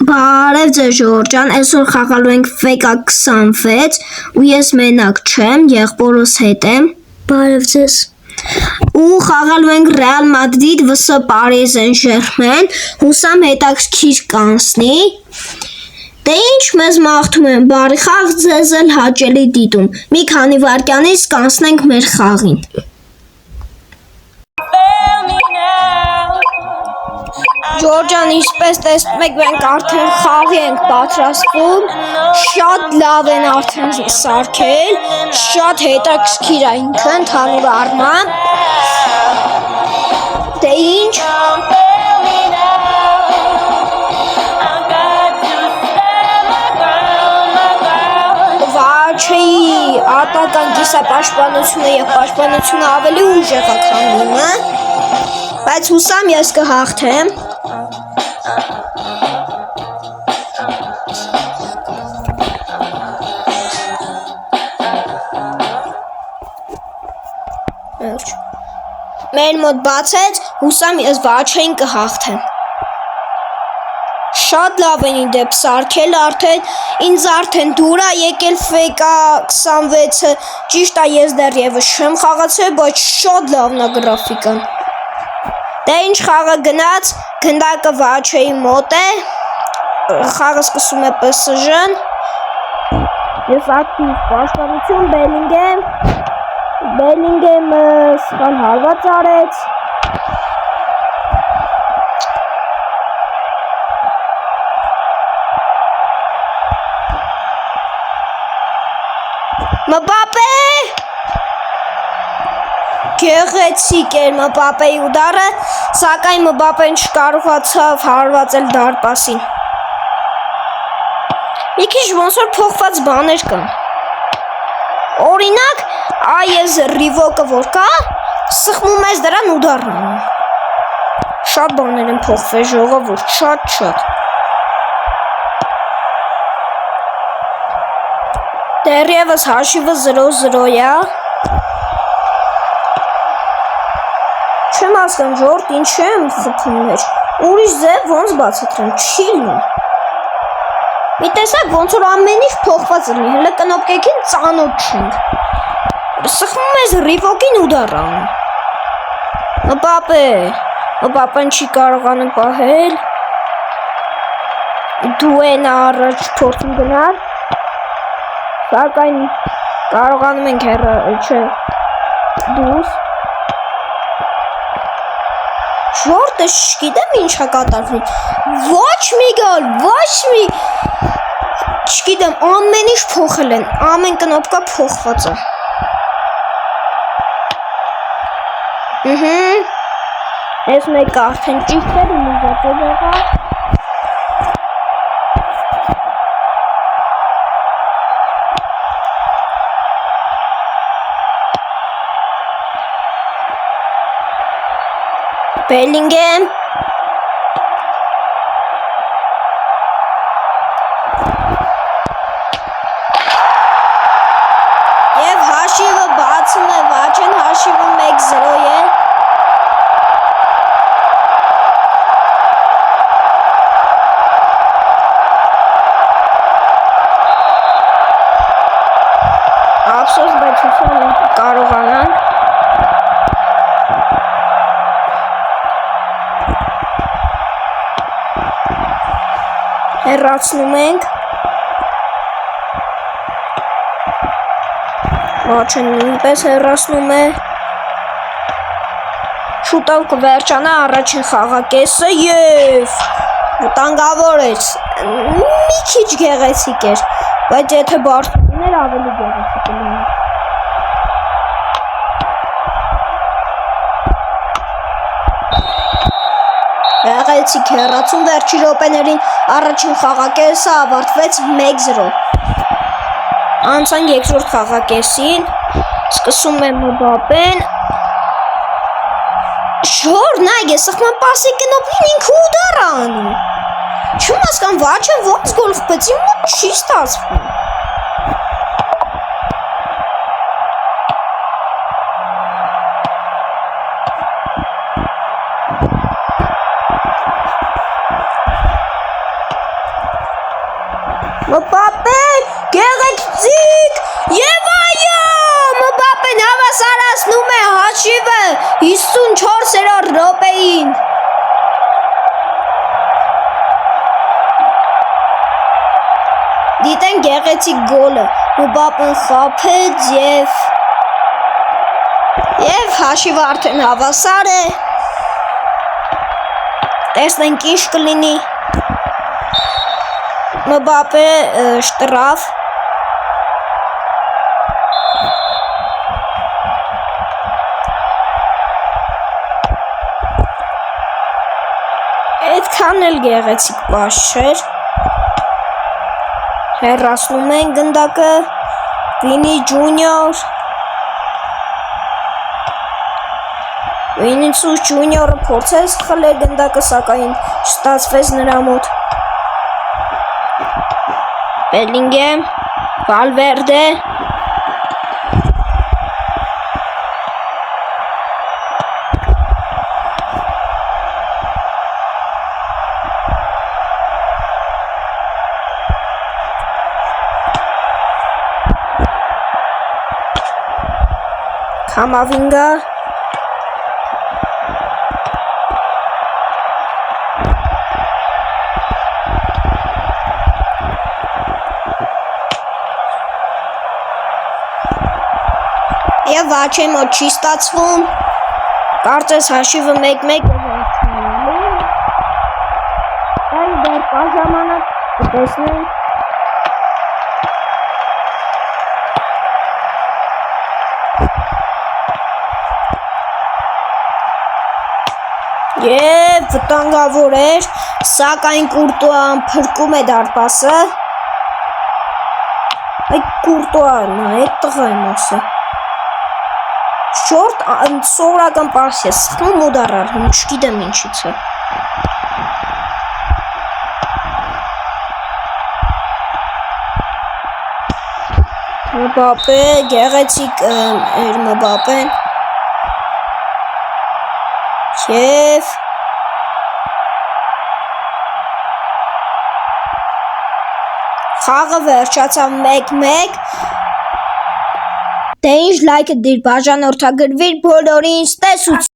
Բարև ձեզ Ժորժան, այսօր խաղալու ենք FK 26 ու ես մենակ չեմ, եղբորս հետ եմ։ Բարև ձեզ։ Ու խաղալու ենք Real Madrid vs Paris Saint-Germain, հուսամ հետաքրքիր կանցնի։ Դե ինչ մեզ մաղթում եմ, բարի խաղ, ձեզ էլ հաճելի դիտում։ Մի քանի վայրկյանից կանցնենք մեր խաղին։ Ժորջան, ինչպես տեսնում եք, մենք արդեն խաղի ենք պատրաստվում, շատ լավ են արդեն սարքել, շատ հետաքրքիր է ինքը ընդհանուր առմամբ։ Դե ինչ։ Վաչեի արտական կիսապաշտպանությունը և պաշտպանությունը ավելի ուժեղ է, քան իմը, բայց հուսամ ես կհաղթեմ։ Մեր մոտ բացեց, հուսամ ես Վաչեին կհաղթեմ։ Շատ լավ են իդեպ սարքել արդեն, ինձ արդեն դուր է եկել FK 26-ը, ճիշտ է ես դեռևս չեմ խաղացել, բայց շատ լավն է գրաֆիկան։ Դե ինչ խաղը գնաց, գնդակը Վաչեի մոտ է, խաղը սկսում է PSG-ն, ես ակտիվ պաշտպանություն Բելինգեմը սխալ հարված արեց։ Մբապե! Գեղեցիկ էր Մբապեի ուդարը, սակայն Մբապեն չկարողացավ հարվածել դարպասին։ Մի քիչ ոնց որ փոխված բաներ կան։ Օրինակ, այս ռիվոկը որ կա, սխմում ես դրան ուդարն անում։ Շատ բաներ են փոխվել ժողովուրդ, շատ։ Դեռևս հաշիվը 0-0 է։ Չեմ հասկանում, Ժորդ, ինչ եմ խփում մեջ։ Ուրիշ ձև ոնց բացատրեմ, չի լինում։ Մի տեսակ ոնց որ ամեն ինչ փոխված լինի, հələ կնոպկեքին ծանոթ չենք։ Սխմում ես ռիվոկին ուդար անում։ Մբապեն չի կարողանում պահել։ Դուեն առաջ փորձում գնալ։ Սակայն կարողանում ենք դուրս։ Ժորդը չգիտեմ ինչ է կատարվում։ Ոչ մի գալ, չգիտեմ, ամեն ինչ փոխել են, ամեն կնոպկա փոխված է։ Ես մեկը արդեն ճիշտ էր ու մուզացով եղա։ Բելինգեմ։ Եվ հաշիվը բացում է, Վաչեն հաշիվը 1-0 է։ Ափսոս, բայց հուսամ կարողանանք։ Հեռացնում ենք։ Վաչեն նույնպես հեռացնում է։ Շուտով կվերջանա առաջին խաղակեսը և վտանգավոր էր։ Մի քիչ գեղեցիկ էր, բայց եթե բարձրին էր ավելի գեղեցիկ լինի։ Գեղեցիկ հեռացում վերջի րոպեներին առաջին խաղակեսը ավարտվեց 1-0։ Անցանք երկրորդ խաղակեսին, սկսում է Մբապեն։ Ժոր, նայ, սխման պասի կնոպին ինքը ուդար է անում։ Չեմ հասկանում, Վաչեն ոնց գոլ խփեց, իմ մոտ չի ստացվում։ Մբապե, գեղեցիկ եւ այո, Մբապեն հավասարացնում է հաշիվը 54-րդ րոպեին։ Դիտեն գեղեցիկ գոլը, Մբապեն խաբեց եւ հաշիվը արդեն հավասար է։ Տեսնենք ինչ կլինի։ Մբապե շտրաֆ։ Այդքան էլ գեղեցիկ պաս չէր։ Հեռացնում են գնդակը, Վինի Ջունիոր։ Վինիսիուս Ջունիորը փորձեց խլել գնդակը, սակայն չստացվեց նրա մոտ։ Բելինգեմ, Վալվերդե։ Կամավինգա։ Եվ վաչե մոտ չի ստացվում, կարծես հաշիվը 1-1 է վերջնալու, այլ դեռ կա ժամանակ, կտեսնենք։ Եվ վտանգավոր էր, սակայն Կուրտուան փրկում է դարպասը։ Այդ Կուրտուան, այդ տղա եմ ասը։ Շորտ սովորական պաս է, սխնում ու դարար, չգիտեմ ինչից է։ Մբապե, գեղեցիկ էր Մբապեն։ Եվ խաղը վերջացավ 1-1։ Դե ինչ լայքը դիր բաժանորդագրվիր բոլորին, տեսություն։